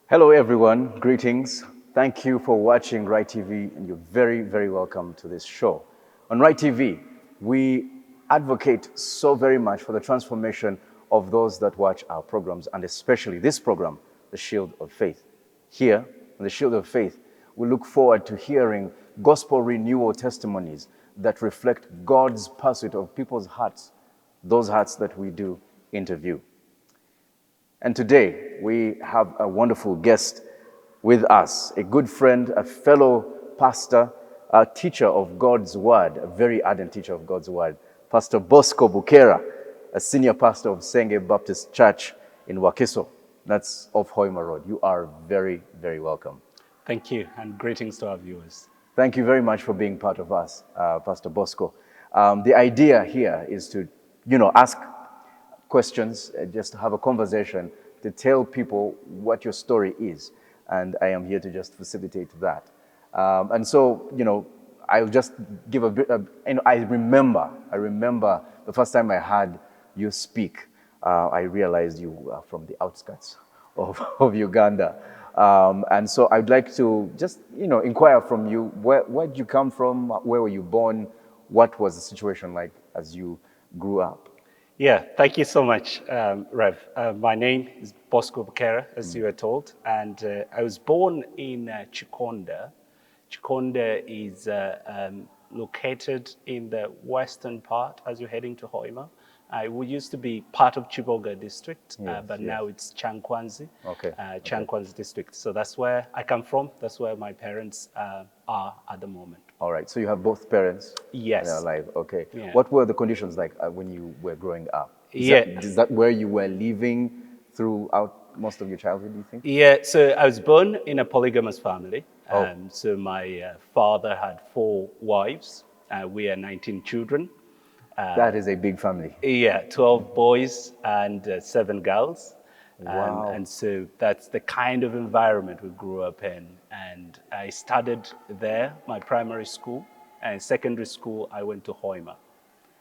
Hello everyone, greetings. Thank you for watching Rite TV and you're very, very welcome to this show. On Rite TV, we advocate so very much for the transformation of those that watch our programs and especially this program, The Shield of Faith. Here, on The Shield of Faith, we look forward to hearing gospel renewal testimonies that reflect God's pursuit of people's hearts, those hearts that we do interview. And today, we have a wonderful guest with us, a good friend, a fellow pastor, a teacher of God's Word, a very ardent teacher of God's Word, Pastor Bosco Bukera, a senior pastor of Senge Baptist Church in Wakiso. That's off Hoima Road. You are very, very welcome. Thank you, and greetings to our viewers. Thank you very much for being part of us, Pastor Bosco. The idea here is to, ask questions, just to have a conversation, to tell people what your story is. And I am here to just facilitate that. And so, I'll just give a bit of, I remember the first time I heard you speak, I realized you are from the outskirts of Uganda. And so I'd like to just, inquire from you, where did you come from? Where were you born? What was the situation like as you grew up? Yeah, thank you so much, Rev. My name is Bosco Bukera, as you were told, and I was born in Chikonda. Chikonda is located in the western part as you're heading to Hoima. We used to be part of Chiboga district, but now it's Chankwanzi, Chankwanzi district. So that's where I come from. That's where my parents are at the moment. All right, so you have both parents? Yes. They're alive, okay. Yeah. What were the conditions like when you were growing up? Is that where you were living throughout most of your childhood, do you think? Yeah, so I was born in a polygamous family. So my father had 4 wives. We are 19 children. That is a big family. Yeah, 12 boys and 7 girls. Wow. And so that's the kind of environment we grew up in. And I studied there, my primary school, and secondary school, I went to Hoima.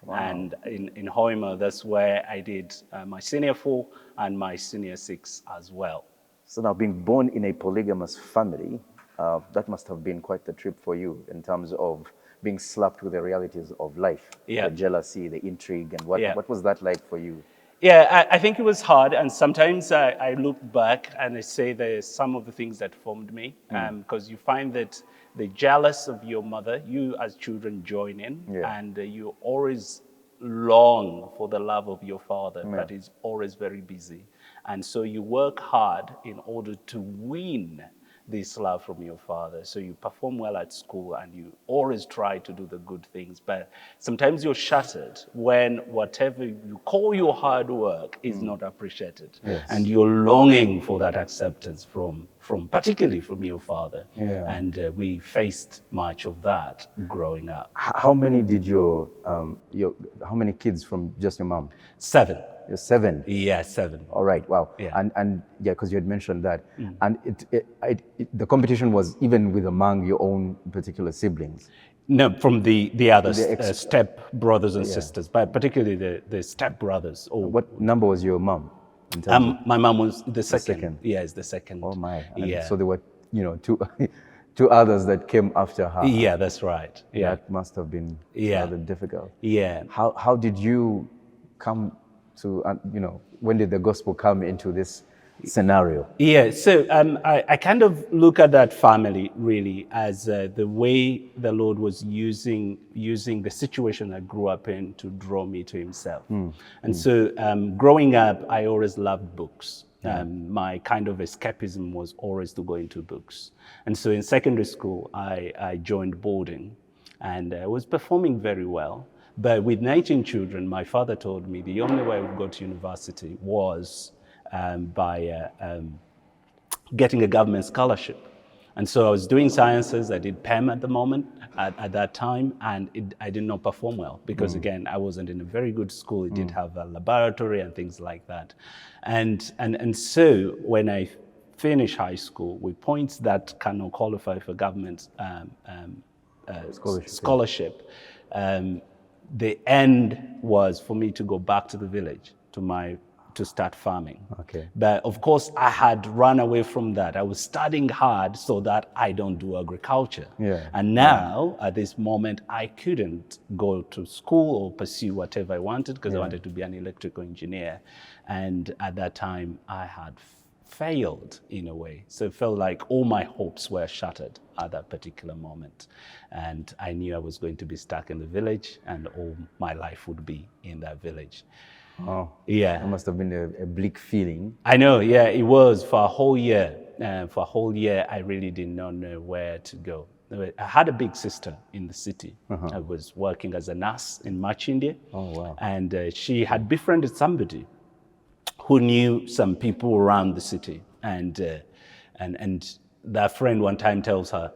Wow. And in Hoima, that's where I did my senior 4 and my senior 6 as well. So now being born in a polygamous family, that must have been quite the trip for you in terms of being slapped with the realities of life, the jealousy, the intrigue, and what was that like for you? Yeah, I think it was hard, and sometimes I look back and I say there's some of the things that formed me, because you find that the jealous of your mother, you as children join in, and you always long for the love of your father, but he's always very busy. And so you work hard in order to win this love from your father. So you perform well at school and you always try to do the good things. But sometimes you're shattered when whatever you call your hard work is not appreciated. Yes. And you're longing for that acceptance from particularly from your father. Yeah. And we faced much of that growing up. How many did how many kids from just your mom? 7. You're 7? Yeah, 7. All right, wow. Yeah. And because you had mentioned that. And the competition was even with among your own particular siblings? No, from the other step brothers and sisters, but particularly the step brothers. What number was your mom? My mom was the second. Yeah, it's the second. Oh my. And so there were, two others that came after her. Yeah, that's right. Yeah. That must have been rather difficult. Yeah. How did you come to, when did the gospel come into this scenario? Yeah, so I kind of look at that family really as the way the Lord was using the situation I grew up in to draw me to himself. And so growing up, I always loved books. My kind of escapism was always to go into books. And so in secondary school, I joined boarding and I was performing very well. But with 19 children, my father told me the only way I would go to university was by getting a government scholarship. And so I was doing sciences. I did PEM at the moment, at that time, and I did not perform well because, again, I wasn't in a very good school. It did have a laboratory and things like that. And so when I finished high school with points that cannot qualify for government scholarship, the end was for me to go back to the village, to my to start farming. Okay. But of course, I had run away from that. I was studying hard so that I don't do agriculture. Yeah. And now, at this moment, I couldn't go to school or pursue whatever I wanted because I wanted to be an electrical engineer. And at that time, I had failed in a way. So it felt like all my hopes were shattered at that particular moment. And I knew I was going to be stuck in the village and all my life would be in that village. Oh, yeah. It must have been a bleak feeling. I know, yeah, it was for a whole year. For a whole year, I really did not know where to go. I had a big sister in the city. I was working as a nurse in Machinde. Oh, wow. And she had befriended somebody who knew some people around the city. And that friend one time tells her,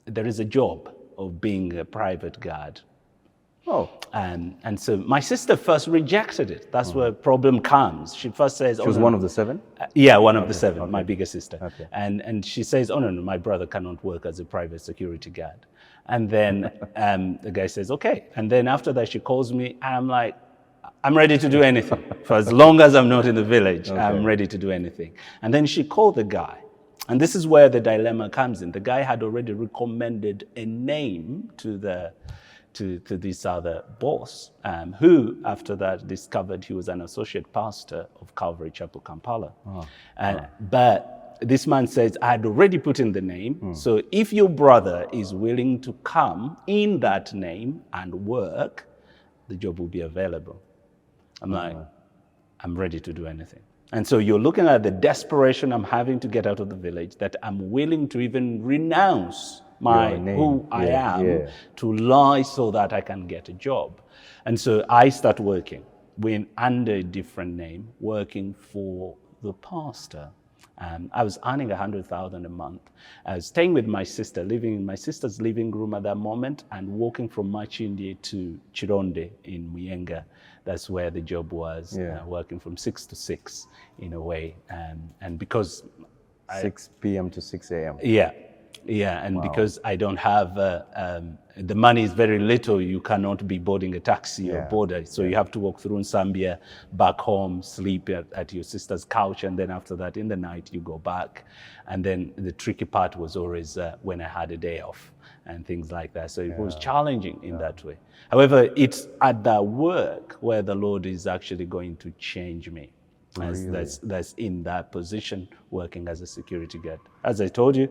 there is a job of being a private guard. Oh. And so my sister first rejected it. That's where problem comes. She first says, She was one of the 7? Yeah, one of the 7, my bigger sister. Okay. And she says, oh, no, my brother cannot work as a private security guard. And then the guy says, okay. And then after that, she calls me, and I'm like, I'm ready to do anything. For as long as I'm not in the village, I'm ready to do anything. And then she called the guy. And this is where the dilemma comes in. The guy had already recommended a name to this other boss, who after that discovered he was an associate pastor of Calvary Chapel, Kampala. But this man says, I had already put in the name, so if your brother is willing to come in that name and work, the job will be available. I'm like, I'm ready to do anything. And so you're looking at the desperation I'm having to get out of the village, that I'm willing to even renounce who I am to lie so that I can get a job. And so I start working under a different name, working for the pastor. I was earning 100,000 a month. I was staying with my sister, living in my sister's living room at that moment, and walking from Machindi to Chironde in Muyenga. That's where the job was, working from 6 to 6 in a way. And because 6 p.m. to 6 a.m. Yeah, and because I don't have, the money is very little, you cannot be boarding a taxi or border. So you have to walk through Zambia, back home, sleep at your sister's couch, and then after that, in the night, you go back. And then the tricky part was always when I had a day off and things like that. So it was challenging in that way. However, it's at that work where the Lord is actually going to change me. That's in that position, working as a security guard. As I told you,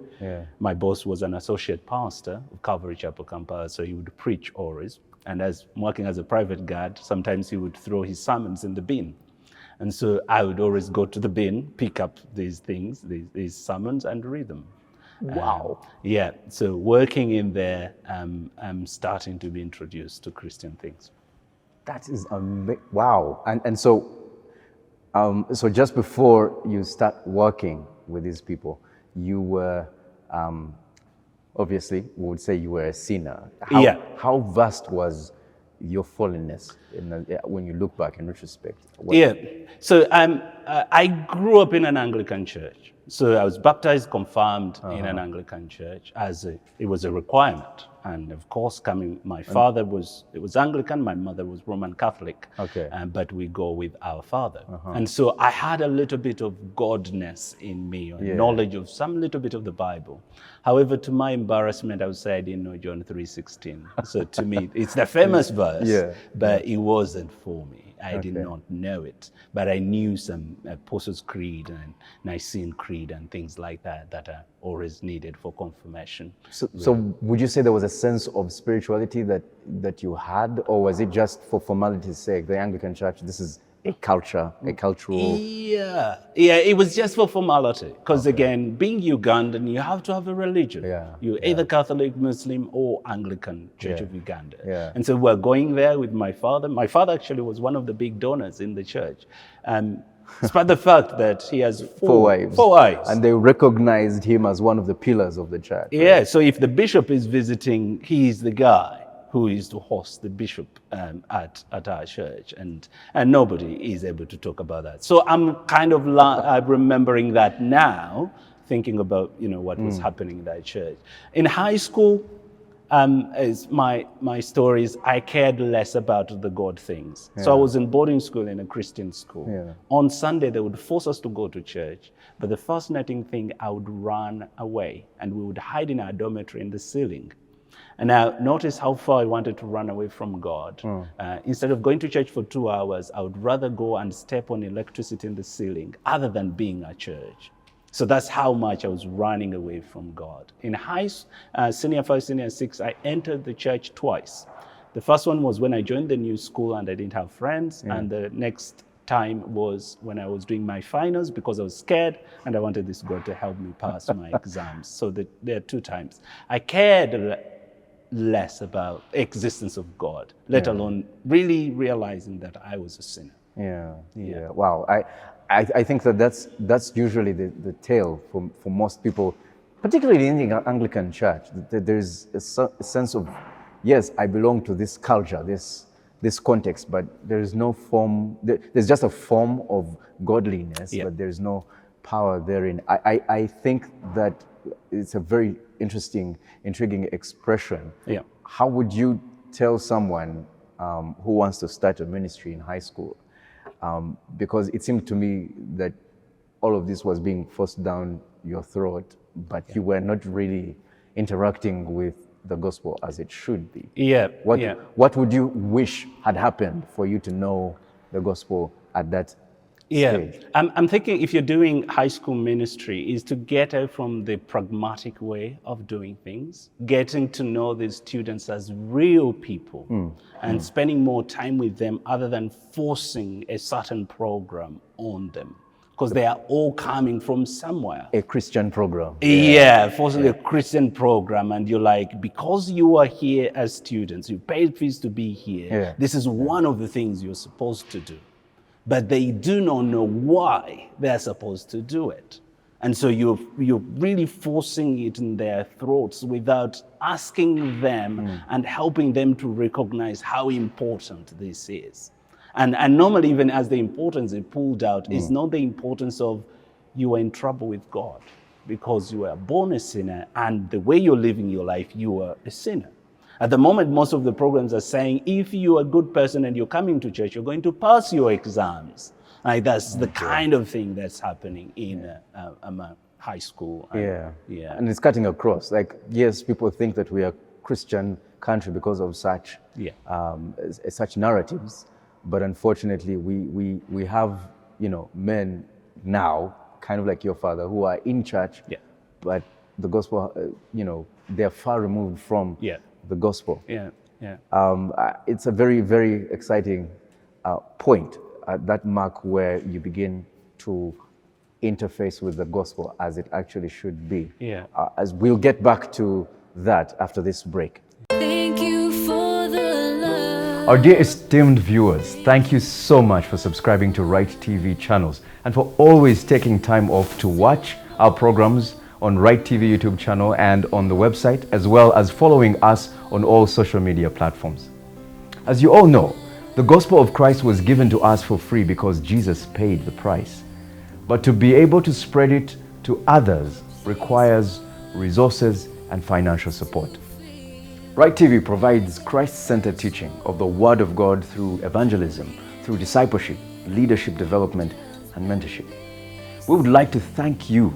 my boss was an associate pastor of Calvary Chapel, Kampala, so he would preach always. And as working as a private guard, sometimes he would throw his sermons in the bin. And so I would always go to the bin, pick up these things, these sermons, and read them. Wow. So working in there, I'm starting to be introduced to Christian things. That is amazing. Wow. And so, so just before you start working with these people, you were, obviously, we would say you were a sinner. How vast was your fallenness when you look back in retrospect? So I grew up in an Anglican church. So I was baptized, confirmed in an Anglican church it was a requirement. And of course, my father was Anglican, my mother was Roman Catholic. Okay. But we go with our father. And so I had a little bit of godness in me, or knowledge of some little bit of the Bible. However, to my embarrassment, I would say I didn't know John 3:16. So to me, it's the famous verse, but it wasn't for me. I did not know it, but I knew some Apostles' Creed and Nicene Creed and things like that are always needed for confirmation. So would you say there was a sense of spirituality that you had, or was it just for formality's sake? The Anglican Church, this is a cultural... Yeah, it was just for formality. Because again, being Ugandan, you have to have a religion. You're either Catholic, Muslim, or Anglican Church of Uganda. And so we're going there with my father. My father actually was one of the big donors in the church. Despite the fact that he has four wives. And they recognized him as one of the pillars of the church. Yeah, so if the bishop is visiting, he is the guy who is to host the bishop at our church, and nobody is able to talk about that. So I'm kind of remembering that now, thinking about what was happening in that church. In high school, Is my story is I cared less about the God things. So I was in boarding school in a Christian school. Yeah. On Sunday, they would force us to go to church. But the fascinating thing, I would run away and we would hide in our dormitory in the ceiling. And now notice how far I wanted to run away from God. Instead of going to church for 2 hours, I would rather go and step on electricity in the ceiling other than being at church. So that's how much I was running away from God. In senior 5, senior 6, I entered the church twice. The first one was when I joined the new school and I didn't have friends. And the next time was when I was doing my finals because I was scared and I wanted this God to help me pass my exams. So there are 2 times. I cared less about the existence of God, let alone really realizing that I was a sinner. Yeah. Wow. I think that's usually the tale for most people, particularly in the Anglican Church. There's a sense of, yes, I belong to this culture, this context, but there is no form. There's just a form of godliness, but there's no power therein. I think that it's a very intriguing expression. Yeah. How would you tell someone who wants to start a ministry in high school? Because it seemed to me that all of this was being forced down your throat, but you were not really interacting with the gospel as it should be. What would you wish had happened for you to know the gospel at that stage? I'm thinking if you're doing high school ministry is to get out from the pragmatic way of doing things, getting to know these students as real people and spending more time with them other than forcing a certain program on them. Because they are all coming from somewhere. A Christian program. Forcing a Christian program, and you're like, because you are here as students, you paid fees to be here, this is one of the things you're supposed to do. But they do not know why they're supposed to do it. And so you're really forcing it in their throats without asking them and helping them to recognize how important this is. And normally, even as the importance is pulled out, is not the importance of you are in trouble with God because you are born a sinner and the way you're living your life, you are a sinner. At the moment, most of the programs are saying, if you're a good person and you're coming to church, you're going to pass your exams. Like that's the kind of thing that's happening in high school. And it's cutting across. Like, yes, people think that we are a Christian country because of such narratives. But unfortunately, we have, men now, kind of like your father, who are in church, but the gospel, they're far removed from the gospel. It's a very, very exciting point at that mark where you begin to interface with the gospel as it actually should be. As we'll get back to that after this break. Thank you for the love. Our dear esteemed viewers, thank you so much for subscribing to Rite TV channels and for always taking time off to watch our programs on Rite TV YouTube channel and on the website, as well as following us on all social media platforms. As you all know, the gospel of Christ was given to us for free because Jesus paid the price. But to be able to spread it to others requires resources and financial support. Rite TV provides Christ-centered teaching of the Word of God through evangelism, through discipleship, leadership development, and mentorship. We would like to thank you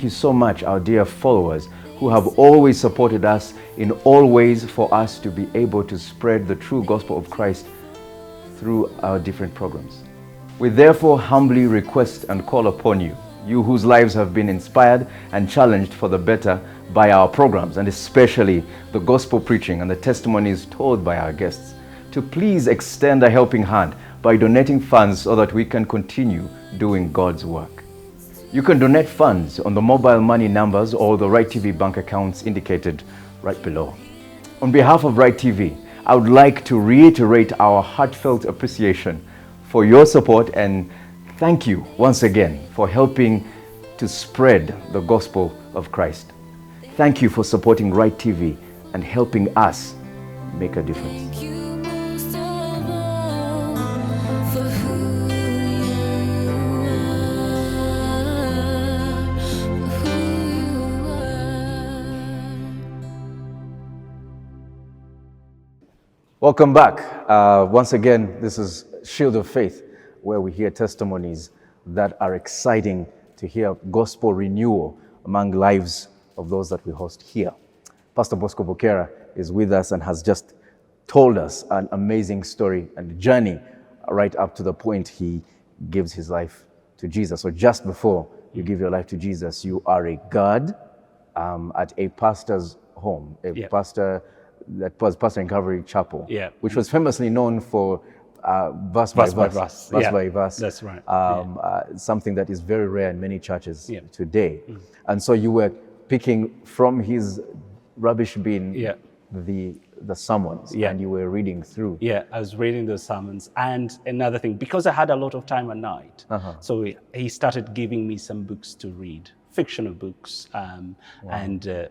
so much, our dear followers, who have always supported us in all ways for us to be able to spread the true gospel of Christ through our different programs. We therefore humbly request and call upon you, you whose lives have been inspired and challenged for the better by our programs, and especially the gospel preaching and the testimonies told by our guests, to please extend a helping hand by donating funds so that we can continue doing God's work. You can donate funds on the mobile money numbers or the Rite TV bank accounts indicated right below. On behalf of Rite TV, I would like to reiterate our heartfelt appreciation for your support and thank you once again for helping to spread the gospel of Christ. Thank you for supporting Rite TV and helping us make a difference. Thank you most of all for who you are. Welcome back. Once again, this is Shield of Faith, where we hear testimonies that are exciting to hear gospel renewal among lives of those that we host here. Pastor Bosco Bokera is with us and has just told us an amazing story and journey right up to the point he gives his life to Jesus. So just before you give your life to Jesus, you are a guard at a pastor's home, pastor that was pastor in Calvary Chapel, which was famously known for verse by verse. That's right. Something that is very rare in many churches today. And so you were picking from his rubbish bin the sermons, and you were reading through. Yeah, I was reading those sermons. And another thing, because I had a lot of time at night, so he started giving me some books to read, fictional books. And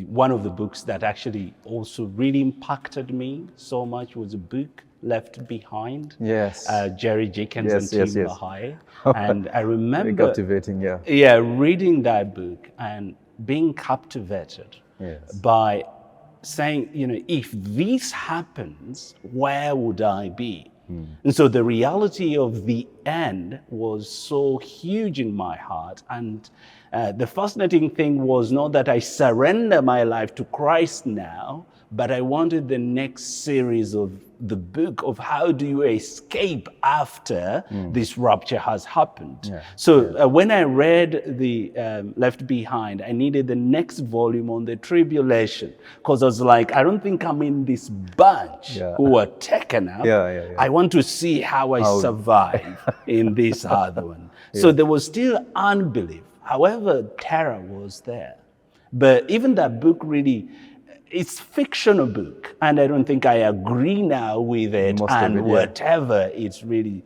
one of the books that actually also really impacted me so much was a book, Left Behind. Yes. Jerry Jenkins and Tim LaHaye. And I remember very captivating, reading that book and being captivated by saying, if this happens, where would I be? And so the reality of the end was so huge in my heart. And the fascinating thing was not that I surrender my life to Christ now, but I wanted the next series of the book of how do you escape after this rapture has happened. When I read the Left Behind, I needed the next volume on the tribulation, because I was like, I don't think I'm in this bunch who were taken up. I want to see how I survive in this other one. So there was still unbelief. However, terror was there. But even that book really, it's fictional book, and I don't think I agree now with it whatever it's really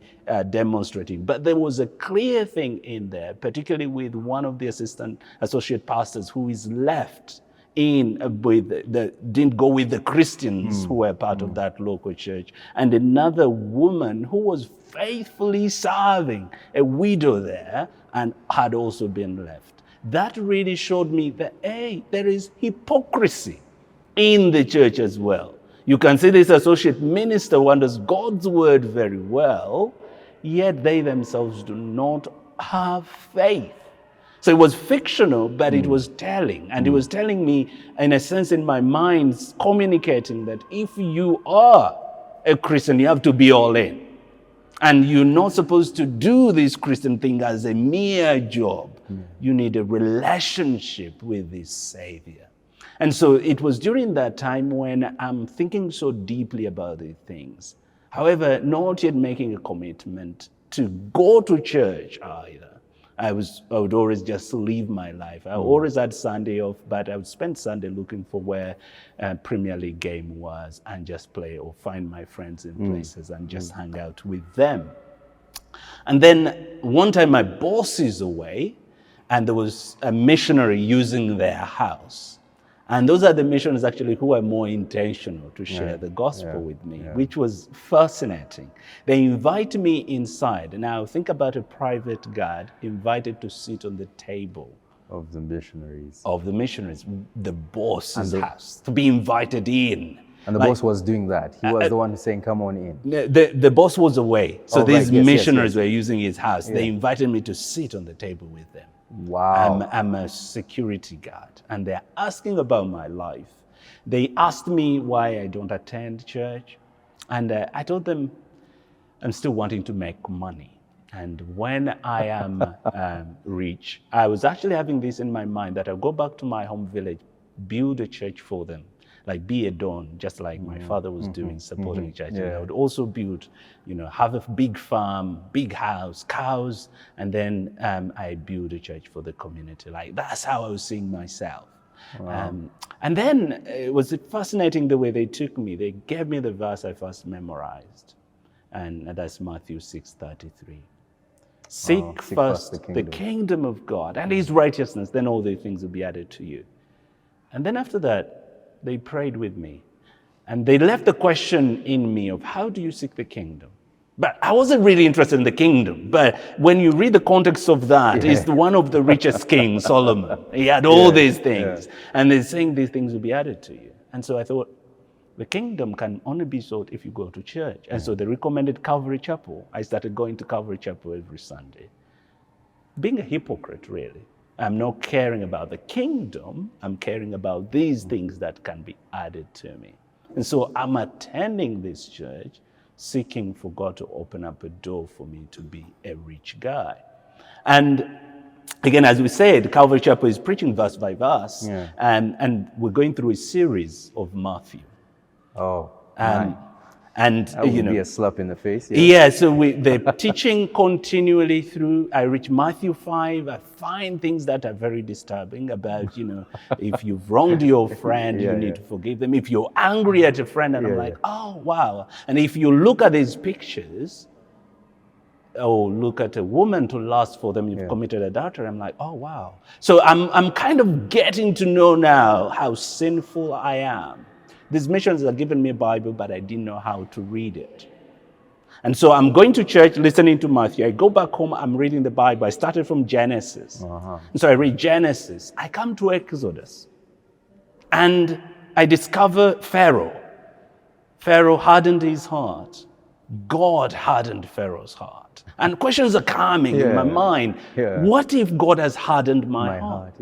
demonstrating. But there was a clear thing in there, particularly with one of the associate pastors who is left in didn't go with the Christians who were part of that local church, and another woman who was faithfully serving, a widow there, and had also been left. That really showed me that, there is hypocrisy in the church as well. You can see this associate minister who understands God's word very well, yet they themselves do not have faith. So it was fictional, but it was telling. And it was telling me, in a sense, in my mind, communicating that if you are a Christian, you have to be all in. And you're not supposed to do this Christian thing as a mere job. You need a relationship with this Savior. And so it was during that time when I'm thinking so deeply about these things. However, not yet making a commitment to go to church either. I would always just live my life. I always had Sunday off, but I would spend Sunday looking for where Premier League game was and just play or find my friends in places and just hang out with them. And then one time my boss is away and there was a missionary using their house. And those are the missionaries actually who are more intentional to share the gospel with me, which was fascinating. They invite me inside. Now think about a private guard invited to sit on the table of the missionaries. The boss's house, to be invited in. And the boss was doing that. He was the one saying, come on in. The boss was away. So these missionaries were using his house. They invited me to sit on the table with them. Wow. I'm a security guard, and they're asking about my life. They asked me why I don't attend church, and I told them I'm still wanting to make money. And when I am rich, I was actually having this in my mind that I'll go back to my home village, build a church for them, like be a don, just like my father was doing, supporting church. And I would also build, have a big farm, big house, cows, and then I build a church for the community. Like that's how I was seeing myself. Wow. And then it was fascinating the way they took me. They gave me the verse I first memorized, and that's Matthew 6:33. Seek first the kingdom of God and his righteousness, then all these things will be added to you. And then after that, they prayed with me. And they left the question in me of how do you seek the kingdom? But I wasn't really interested in the kingdom. But when you read the context of that, he's one of the richest kings, Solomon. He had all these things. And they're saying these things will be added to you. And so I thought, The kingdom can only be sought if you go to church. And so they recommended Calvary Chapel. I started going to Calvary Chapel every Sunday. Being a hypocrite, really. I'm not caring about the kingdom. I'm caring about these things that can be added to me. And so I'm attending this church, seeking for God to open up a door for me to be a rich guy. And again, as we said, Calvary Chapel is preaching verse by verse. Yeah. And we're going through a series of Matthew. Oh, And that would be a slap in the face. so the teaching continually through. I reach Matthew 5. I find things that are very disturbing about, if you've wronged your friend, you need to forgive them. If you're angry at a friend, and I'm like, oh, wow. And if you look at these pictures, look at a woman to lust for them, you've committed adultery. I'm like, oh, wow. So I'm kind of getting to know now how sinful I am. These missions have given me a Bible, but I didn't know how to read it. And so I'm going to church, listening to Matthew. I go back home, I'm reading the Bible. I started from Genesis. And so I read Genesis. I come to Exodus. And I discover Pharaoh. Pharaoh hardened his heart. God hardened Pharaoh's heart. And questions are coming in my mind. What if God has hardened my heart?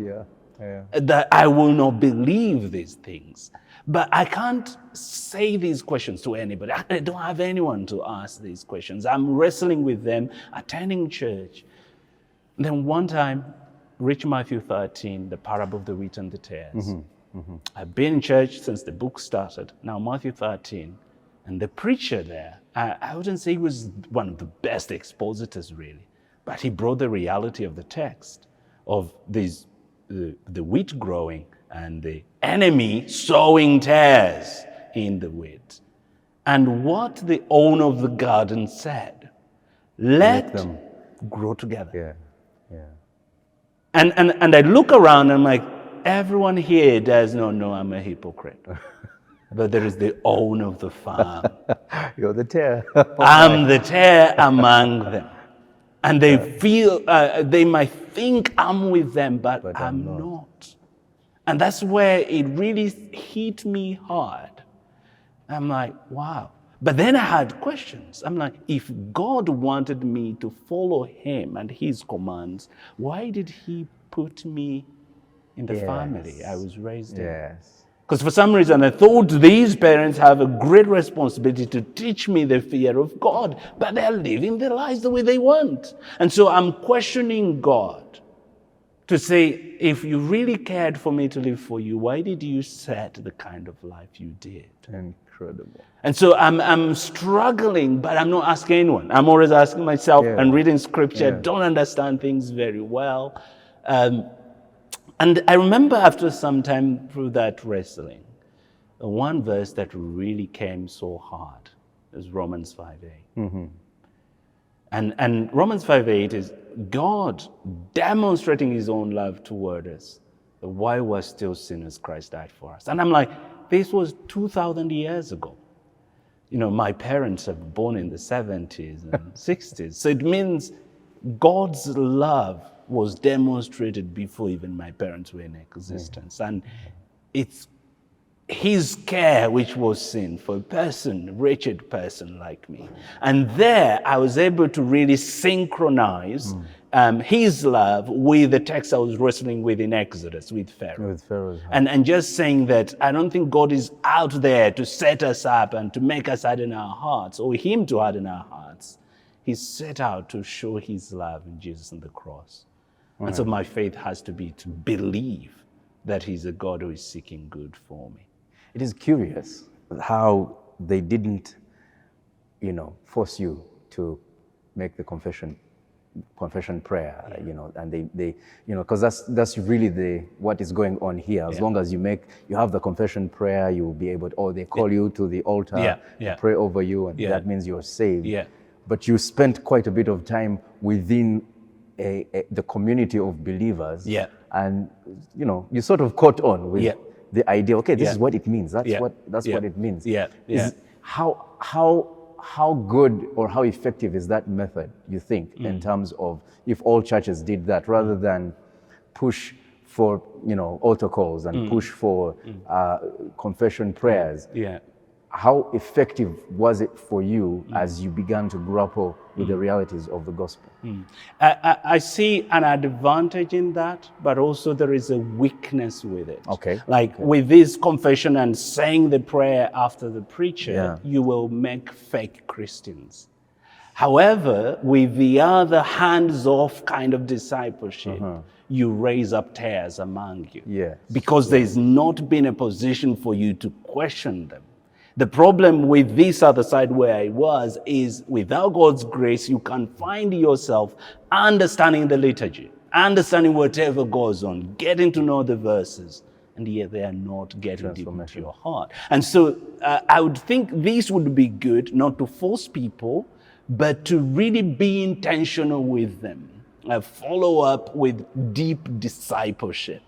That I will not believe these things. But I can't say these questions to anybody. I don't have anyone to ask these questions. I'm wrestling with them, attending church. And then one time, reach Matthew 13, the parable of the wheat and the tares. I've been in church since the book started. Now Matthew 13. And the preacher there, I wouldn't say he was one of the best expositors really, but he brought the reality of the text of the wheat growing and the enemy sowing tares in the wheat. And what the owner of the garden said, let them grow together. And I look around and I'm like, everyone here does not know I'm a hypocrite. But there is the owner of the farm. You're the tare. I'm the tare among them. And they feel, they might think I'm with them, but I'm not. And that's where it really hit me hard. I'm like, wow. But then I had questions. I'm like, if God wanted me to follow him and his commands, why did he put me in the family I was raised in? Because for some reason I thought these parents have a great responsibility to teach me the fear of God, but they're living their lives the way they want. And so I'm questioning God to say, if you really cared for me to live for you, why did you set the kind of life you did? Incredible. And so I'm struggling, but I'm not asking anyone. I'm always asking myself and reading scripture. Don't understand things very well. And I remember after some time through that wrestling, one verse that really came so hard is Romans 5:8. And Romans 5:8 is God demonstrating his own love toward us. That while we're still sinners, Christ died for us. And I'm like, this was 2,000 years ago. My parents are born in the 70s and 60s. So it means God's love was demonstrated before even my parents were in existence. And it's his care which was sin for a wretched person like me. And there I was able to really synchronize his love with the text I was wrestling with in Exodus with Pharaoh. And just saying that I don't think God is out there to set us up and to make us harden our hearts or him to harden our hearts. He's set out to show his love in Jesus on the cross. And so my faith has to be to believe that he's a God who is seeking good for me. It is curious how they didn't, force you to make the confession prayer, and they because that's really what is going on here. As long as you have the confession prayer, you will be able to, or they call you to the altar to pray over you, and that means you're saved. But you spent quite a bit of time within the community of believers, and you sort of caught on with the idea. Okay, this is what it means. That's what it means. How good or how effective is that method, you think, in terms of if all churches did that rather than push for altar calls and push for confession prayers? how effective was it for you as you began to grapple with the realities of the gospel? I see an advantage in that, but also there is a weakness with it. Okay. With this confession and saying the prayer after the preacher, Yeah. you will make fake Christians. However, with the other hands-off kind of discipleship, you raise up tares among you. Yes. Because there's not been a position for you to question them. The problem with this other side where I was is without God's grace, you can find yourself understanding the liturgy, understanding whatever goes on, getting to know the verses, and yet they are not getting deep into your heart. And so I would think this would be good, not to force people, but to really be intentional with them. Follow up with deep discipleship.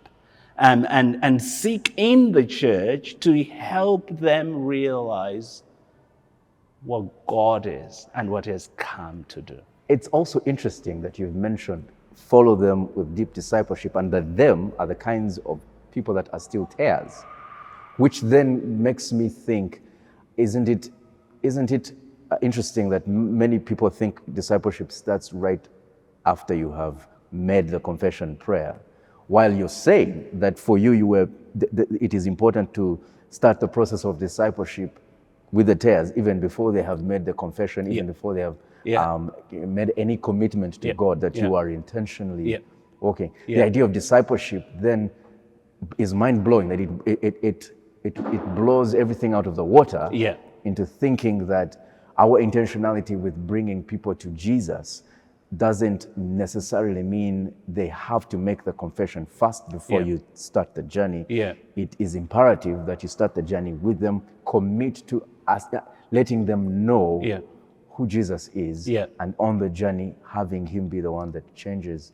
And seek in the church to help them realize what God is and what He has come to do. It's also interesting that you've mentioned follow them with deep discipleship, and that them are the kinds of people that are still tares, which then makes me think, isn't it interesting that many people think discipleship starts right after you have made the confession prayer? While you're saying that for you, it is important to start the process of discipleship with the tares even before they have made the confession, even before they have made any commitment to God, that you are intentionally walking. The idea of discipleship then is mind-blowing, that it blows everything out of the water into thinking that our intentionality with bringing people to Jesus doesn't necessarily mean they have to make the confession first before you start the journey. It is imperative that you start the journey with them, commit to letting them know who Jesus is, and on the journey, having Him be the one that changes.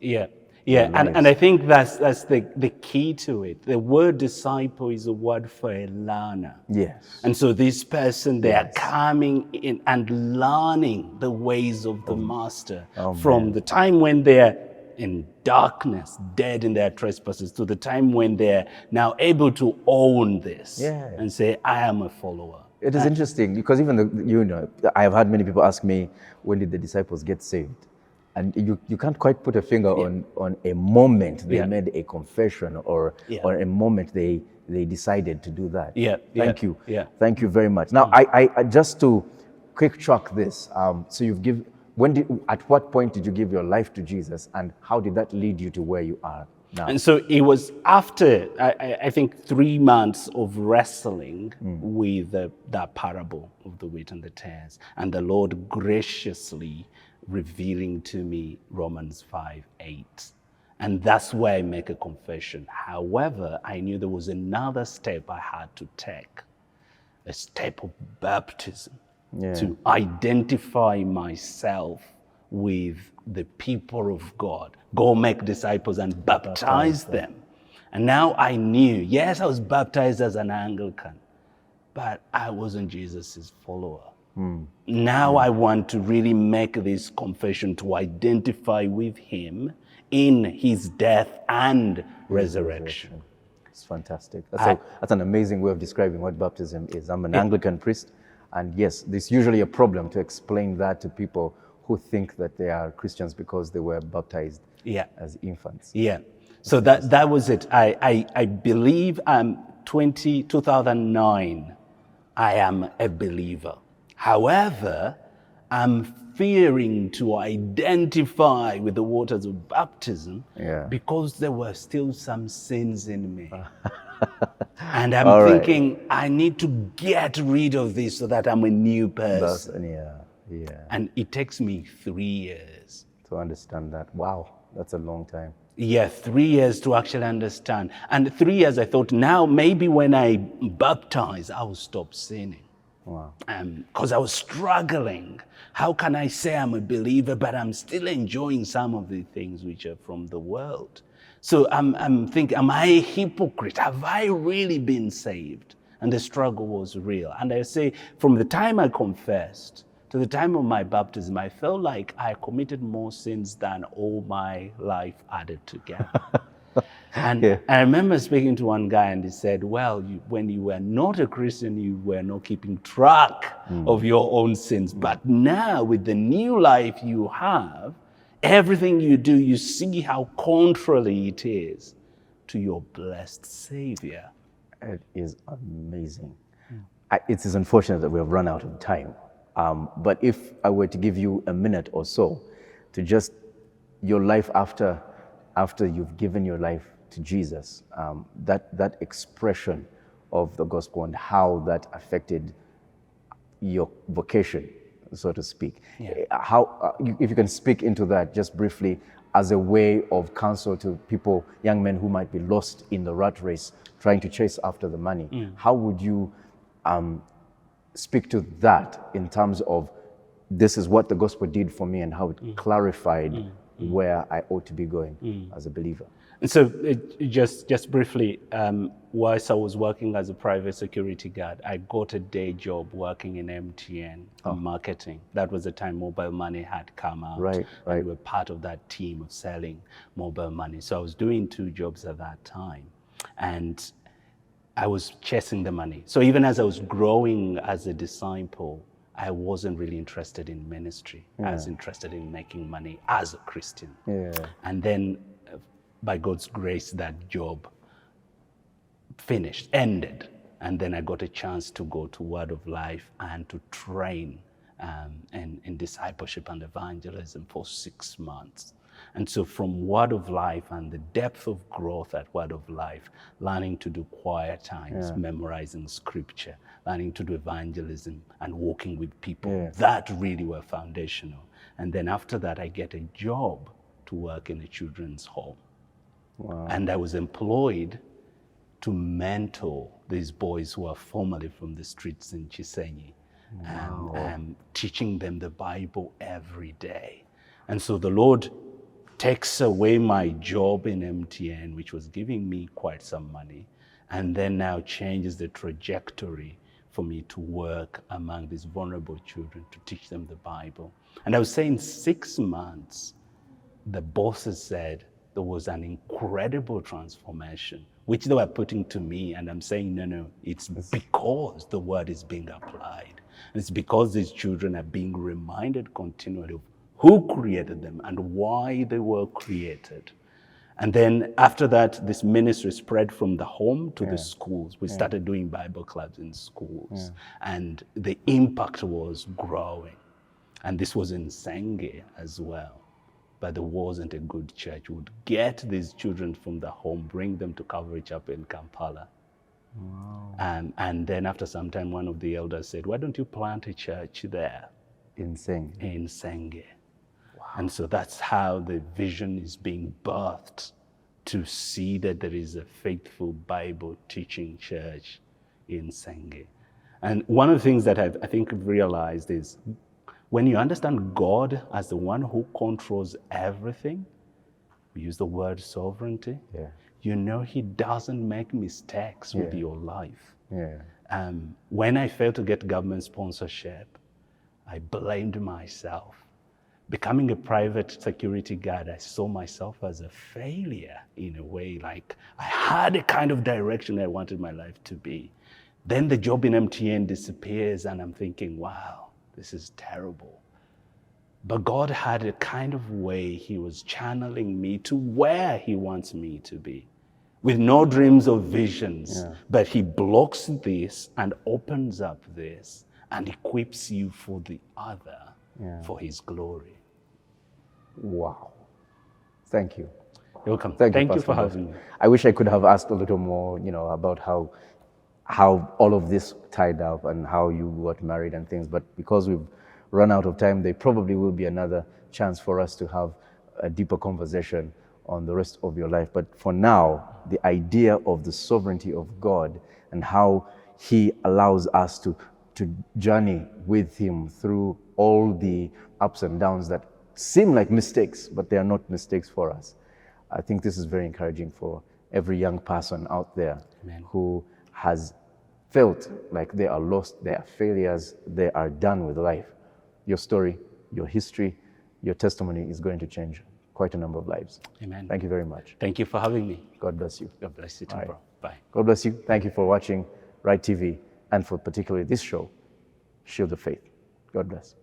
And I think that's the key to it. The word disciple is a word for a learner. Yes. And so this person, they are coming in and learning the ways of the Master from the time when they're in darkness, dead in their trespasses, to the time when they're now able to own this and say, I am a follower. It is interesting because even I have had many people ask me, when did the disciples get saved? And you can't quite put a finger on a moment they made a confession or a moment they decided to do that. Thank you. Thank you very much. Now, I just to quick track this. So at what point did you give your life to Jesus, and how did that lead you to where you are now? And so it was after, I think, 3 months of wrestling with that parable of the wheat and the tares, and the Lord graciously revealing to me Romans 5:8. And that's where I make a confession. However, I knew there was another step I had to take, a step of baptism, to identify myself with the people of God. Go make disciples and baptize them. And now I knew, yes, I was baptized as an Anglican, but I wasn't Jesus's follower. Now I want to really make this confession to identify with Him in His death and resurrection. It's fantastic. That's an amazing way of describing what baptism is. I'm an Anglican priest, and yes, there's usually a problem to explain that to people who think that they are Christians because they were baptized as infants. So that was it. I believe 2009, I am a believer. However, I'm fearing to identify with the waters of baptism because there were still some sins in me. And I'm thinking, I need to get rid of this so that I'm a new person. And it takes me 3 years to understand that. Wow, that's a long time. 3 years to actually understand. And 3 years I thought, now maybe when I baptize, I will stop sinning. Wow. Because I was struggling. How can I say I'm a believer, but I'm still enjoying some of the things which are from the world? So I'm thinking, am I a hypocrite? Have I really been saved? And the struggle was real. And I say, from the time I confessed to the time of my baptism, I felt like I committed more sins than all my life added together. And Yeah. I remember speaking to one guy, and he said, well, when you were not a Christian, you were not keeping track of your own sins. But now, with the new life you have, everything you do, you see how contrary it is to your blessed Savior. It is amazing. It is unfortunate that we have run out of time. But if I were to give you a minute or so to just your life after you've given your life to Jesus, that expression of the gospel and how that affected your vocation, so to speak. If you can speak into that just briefly as a way of counsel to people, young men who might be lost in the rat race, trying to chase after the money, how would you speak to that in terms of this is what the gospel did for me and how it clarified where I ought to be going as a believer? And so just briefly, whilst I was working as a private security guard, I got a day job working in MTN marketing. That was the time mobile money had come out. Right. And we were part of that team of selling mobile money. So I was doing 2 jobs at that time. And I was chasing the money. So even as I was growing as a disciple, I wasn't really interested in ministry. I was interested in making money as a Christian. Yeah. And then by God's grace, that job ended. And then I got a chance to go to Word of Life and to train in discipleship and evangelism for 6 months. And so from Word of Life and the depth of growth at Word of Life, learning to do quiet times, memorizing scripture, learning to do evangelism and walking with people, that really were foundational. And then after that, I get a job to work in a children's home. Wow. And I was employed to mentor these boys who are formerly from the streets in Chisenyi, and teaching them the Bible every day. And so the Lord takes away my job in MTN, which was giving me quite some money, and then now changes the trajectory for me to work among these vulnerable children to teach them the Bible. And I would say in 6 months, the bosses said there was an incredible transformation, which they were putting to me. And I'm saying, no, it's because the word is being applied. And it's because these children are being reminded continually of who created them and why they were created. And then after that, this ministry spread from the home to the schools. We started doing Bible clubs in schools. And the impact was growing. And this was in Senge as well. But there wasn't a good church. We would get these children from the home, bring them to Calvary Chapel in Kampala. Wow. And then after some time, one of the elders said, why don't you plant a church there? In Senge. In Senge. Wow. And so that's how the vision is being birthed, to see that there is a faithful Bible teaching church in Senge. And one of the things that I think I've realized is, when you understand God as the one who controls everything, we use the word sovereignty, you know he doesn't make mistakes with your life. When I failed to get government sponsorship, I blamed myself. Becoming a private security guard, I saw myself as a failure in a way, like I had a kind of direction I wanted my life to be. Then the job in MTN disappears and I'm thinking, wow, this is terrible. But God had a kind of way he was channeling me to where he wants me to be, with no dreams or visions. But he blocks this and opens up this and equips you for the other, for his glory. Wow. Thank you. You're welcome. Thank you, Thank you Pastor for Bob. having me. I wish I could have asked a little more, about how all of this tied up and how you got married and things, but because we've run out of time, there probably will be another chance for us to have a deeper conversation on the rest of your life. But for now, the idea of the sovereignty of God and how he allows us to journey with him through all the ups and downs that seem like mistakes, but they are not mistakes for us. I think this is very encouraging for every young person out there who has felt like they are lost, they are failures, they are done with life. Your story, your history, your testimony is going to change quite a number of lives. Amen. Thank you very much. Thank you for having me. God bless you. God bless you too, All right. bro. Bye. God bless you. Thank you for watching Rite TV and for particularly this show, Shield of Faith. God bless.